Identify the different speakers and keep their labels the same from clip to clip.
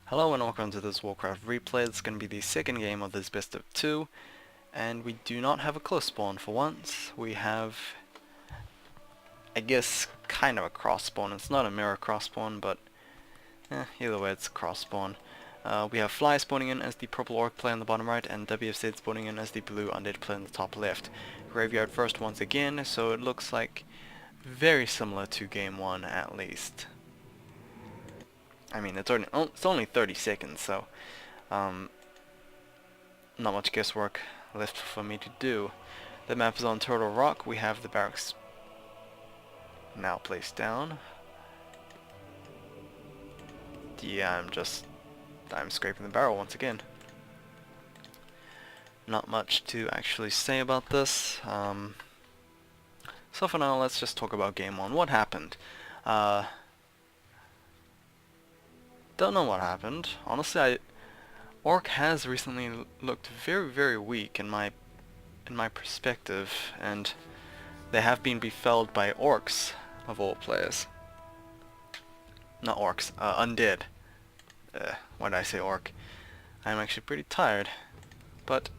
Speaker 1: Hello and welcome to this Warcraft replay. It's going to be the second game of this best of two, and we do not have a close spawn for once. We have, I guess, kind of a cross spawn. It's not a mirror cross spawn, but either way it's a cross spawn. We have Fly spawning in as the purple orc player on the bottom right, and WFZ spawning in as the blue undead player on the top left. Graveyard first once again, so it looks like very similar to game one at least. I mean, it's only 30 seconds, so not much guesswork left for me to do. The map is on Turtle Rock. We have the barracks now placed down. Yeah, I'm scraping the barrel once again. Not much to actually say about this. So for now, let's just talk about game one. What happened? Don't know what happened. Honestly, Orc has recently looked very, very weak in my perspective, and they have been befelled by orcs of all players. Not orcs, undead. Why did I say orc? I'm actually pretty tired, but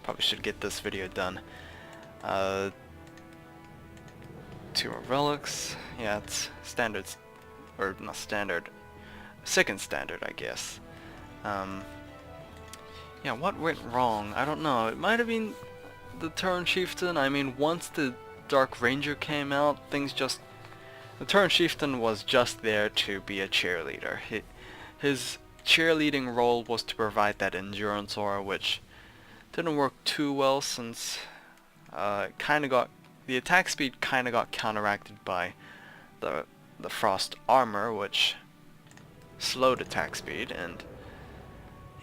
Speaker 1: probably should get this video done. 2 more relics. Yeah, it's standards, or not standard. Second standard, I guess. Yeah, what went wrong? I don't know. It might have been the Tauren Chieftain. I mean, once the Dark Ranger came out, the Tauren Chieftain was just there to be a cheerleader. His cheerleading role was to provide that endurance aura, which didn't work too well since the attack speed kind of got counteracted by the frost armor, which slowed attack speed. And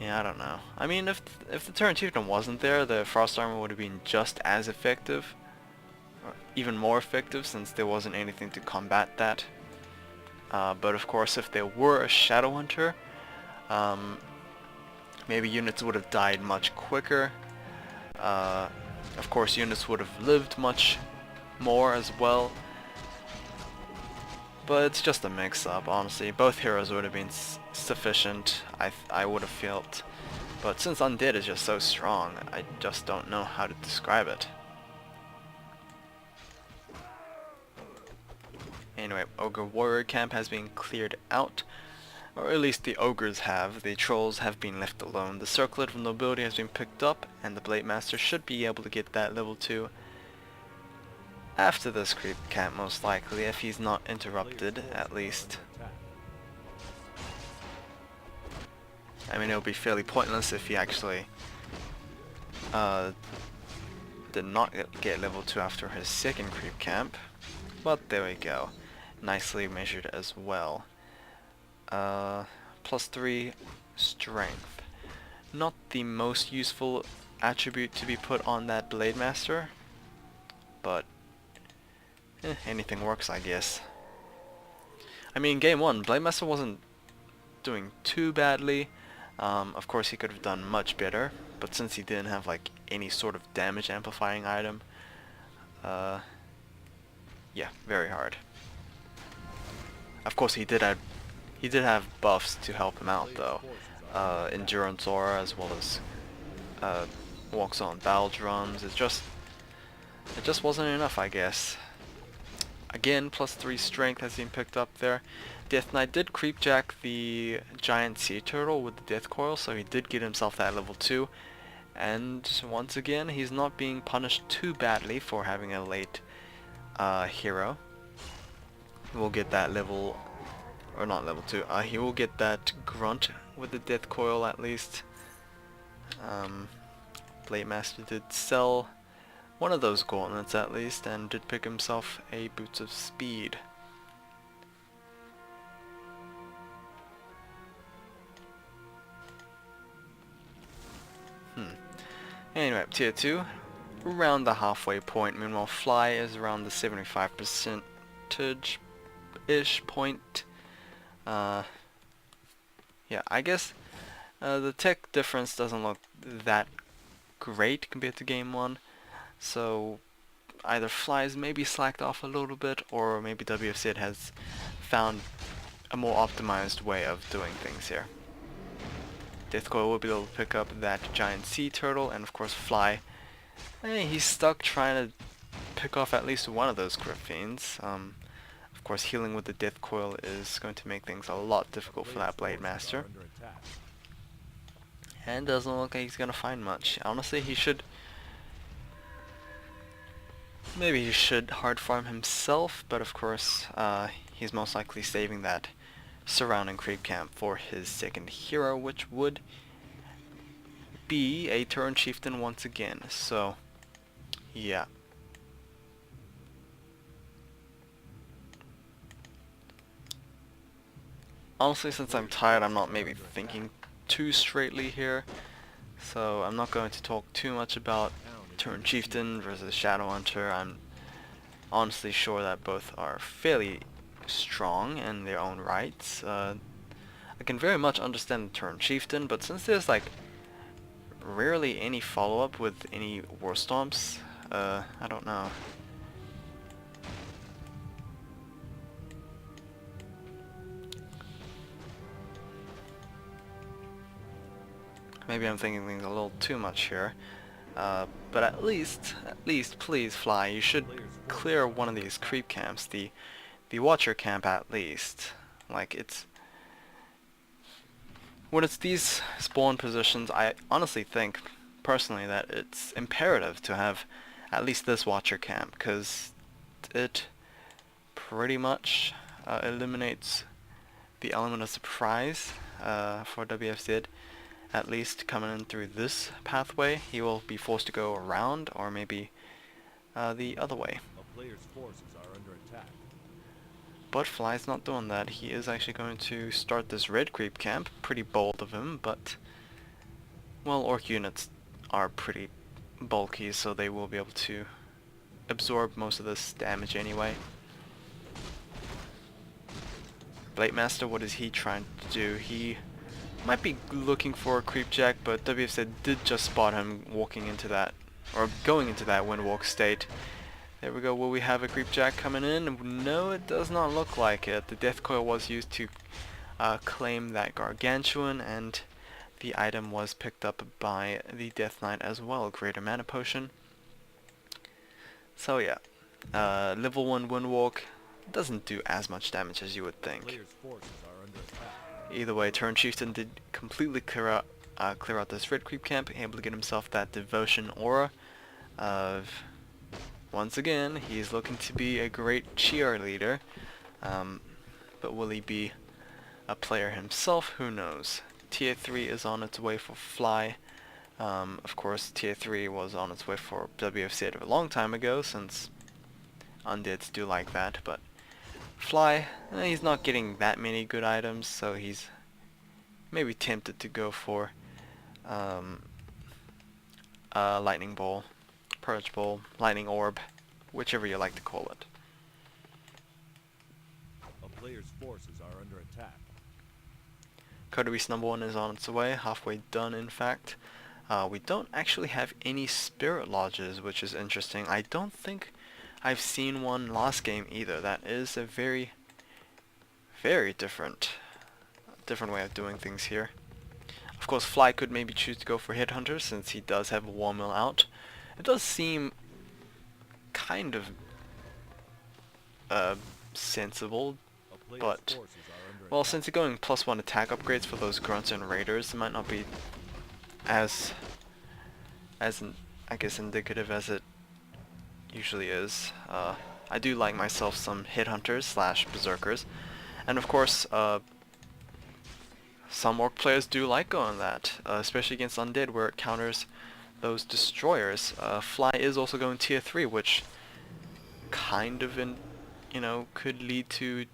Speaker 1: yeah, I don't know. I mean, if the Tauren Chieftain wasn't there, the frost armor would have been just as effective, or even more effective, since there wasn't anything to combat that. But of course, if there were a Shadow Hunter, maybe units would have died much quicker. Of course, units would have lived much more as well. But it's just a mix-up, honestly. Both heroes would have been sufficient, I would have felt. But since Undead is just so strong, I just don't know how to describe it. Anyway, Ogre Warrior Camp has been cleared out. Or at least the Ogres have. The Trolls have been left alone. The Circlet of Nobility has been picked up, and the Blade Master should be able to get that level 2 after this creep camp, most likely, if he's not interrupted, at least. I mean, it would be fairly pointless if he actually did not get level 2 after his second creep camp. But there we go. Nicely measured as well. +3 strength. Not the most useful attribute to be put on that Blade Master, but anything works, I guess. I mean, game 1, Blade Master wasn't doing too badly. Of course, he could have done much better, but since he didn't have like any sort of damage amplifying item, yeah, very hard. Of course, he did have buffs to help him out though. Endurance aura, as well as walks on battle drums. It just wasn't enough, I guess. Again, +3 strength has been picked up there. Death Knight did creepjack the giant sea turtle with the death coil, so he did get himself that level 2. And once again, he's not being punished too badly for having a late hero. We'll get that level, or not level 2. He will get that grunt with the death coil at least. Blade Master did sell one of those gauntlets at least, and did pick himself a Boots of Speed. Anyway, tier 2, around the halfway point. Meanwhile, Fly is around the 75%-ish point. Yeah, I guess the tech difference doesn't look that great compared to game 1. So either Fly's maybe slacked off a little bit, or maybe WFZ has found a more optimized way of doing things here. Deathcoil will be able to pick up that giant sea turtle, and of course Fly. He's stuck trying to pick off at least one of those Crypt Fiends. Of course, healing with the Deathcoil is going to make things a lot difficult for that Blade Master. And doesn't look like he's gonna find much. Honestly, he should... maybe he should hard farm himself, but of course, he's most likely saving that surrounding creep camp for his second hero, which would be a Turn Chieftain once again. So, yeah. Honestly, since I'm tired, I'm not maybe thinking too straightly here, so I'm not going to talk too much about Turn Chieftain versus Shadow Hunter. I'm honestly sure that both are fairly strong in their own rights. I can very much understand the Turn Chieftain, but since there's like rarely any follow-up with any War Stomps, I don't know. Maybe I'm thinking things a little too much here. But at least, please Fly, you should clear one of these creep camps, the Watcher camp at least. Like, it's... when it's these spawn positions, I honestly think, personally, that it's imperative to have at least this Watcher camp, because it pretty much eliminates the element of surprise for WFZ. At least coming in through this pathway, he will be forced to go around, or maybe the other way.
Speaker 2: A player's forces are under attack.
Speaker 1: But Fly's not doing that. He is actually going to start this red creep camp. Pretty bold of him, but well, orc units are pretty bulky, so they will be able to absorb most of this damage anyway. Blade Master, what is he trying to do? He might be looking for a creepjack, but WFZ did just spot him walking into that, or going into that windwalk state. There we go. Will we have a creepjack coming in? No, it does not look like it. The Deathcoil was used to claim that gargantuan, and the item was picked up by the Death Knight as well, Greater Mana Potion. So yeah, level 1 windwalk doesn't do as much damage as you would think.
Speaker 2: Player's forces are under attack.
Speaker 1: Either way, Turn Chieftain did completely clear out this red creep camp, able to get himself that devotion aura. Once again, he's looking to be a great cheerleader, but will he be a player himself? Who knows? Tier 3 is on its way for Fly. Of course, Tier 3 was on its way for WFZ a long time ago, since undeads do like that, but Fly, he's not getting that many good items, so he's maybe tempted to go for Lightning Bolt, Purge Bolt, Lightning Orb, whichever you like to call it.
Speaker 2: A player's forces are under attack.
Speaker 1: Code Beast number 1 is on its way, halfway done in fact. We don't actually have any Spirit Lodges, which is interesting. I don't think I've seen one last game either. That is a very, very different way of doing things here. Of course, Fly could maybe choose to go for Headhunter since he does have a War Mill out. It does seem kind of sensible, but well, since you're going +1 attack upgrades for those grunts and raiders, it might not be as I guess indicative as it usually is. I do like myself some Headhunters / Berserkers, and of course some orc players do like going that, especially against undead where it counters those destroyers. Fly is also going tier 3, which kind of could lead to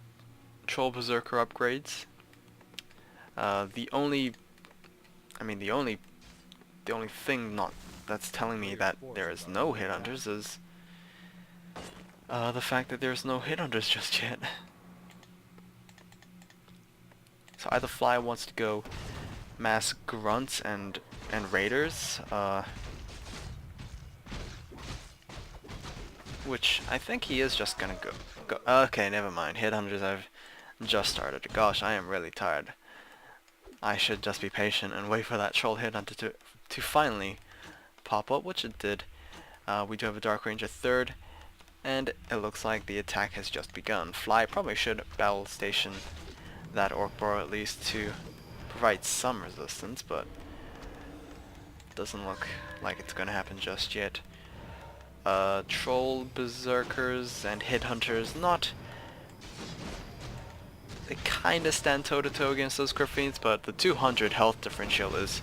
Speaker 1: Troll Berserker upgrades. The only thing that's telling me that there is no Headhunters is the fact that there's no Headhunters just yet. So either Fly wants to go mass grunts and raiders, which I think he is just gonna go. Okay, never mind. Headhunters, I've just started. Gosh, I am really tired. I should just be patient and wait for that Troll Headhunter to finally pop up, which it did. We do have a Dark Ranger third, and it looks like the attack has just begun. Fly probably should battle station that Orc Bro at least to provide some resistance, but doesn't look like it's gonna happen just yet. Troll Berserkers and Headhunters, not... They kinda stand toe to toe against those Crypt Fiends, but the 200 health differential is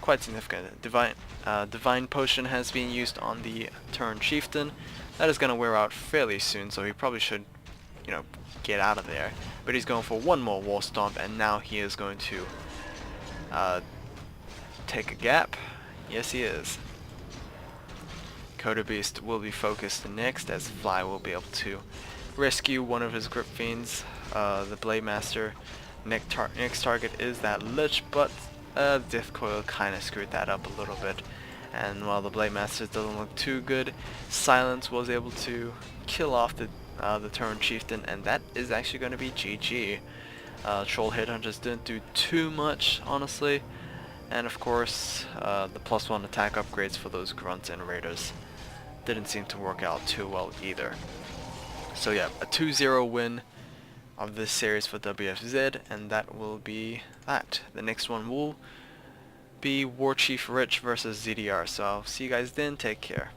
Speaker 1: quite significant. Divine Potion has been used on the Turn Chieftain. That is gonna wear out fairly soon, so he probably should, you know, get out of there. But he's going for one more Wall Stomp, and now he is going to take a gap. Yes, he is. Coda Beast will be focused next, as Fly will be able to rescue one of his Crypt Fiends. The Blade Master next target is that Lich, but Death Coil kinda screwed that up a little bit. And while the Blade Master doesn't look too good, Silence was able to kill off the Turn Chieftain, and that is actually going to be GG. Troll Headhunters didn't do too much, honestly. And of course, the +1 attack upgrades for those Grunts and Raiders didn't seem to work out too well either. So yeah, a 2-0 win of this series for WFZ, and that will be that. The next one will be War Chief Rich versus ZDR, so I'll see you guys then. Take care.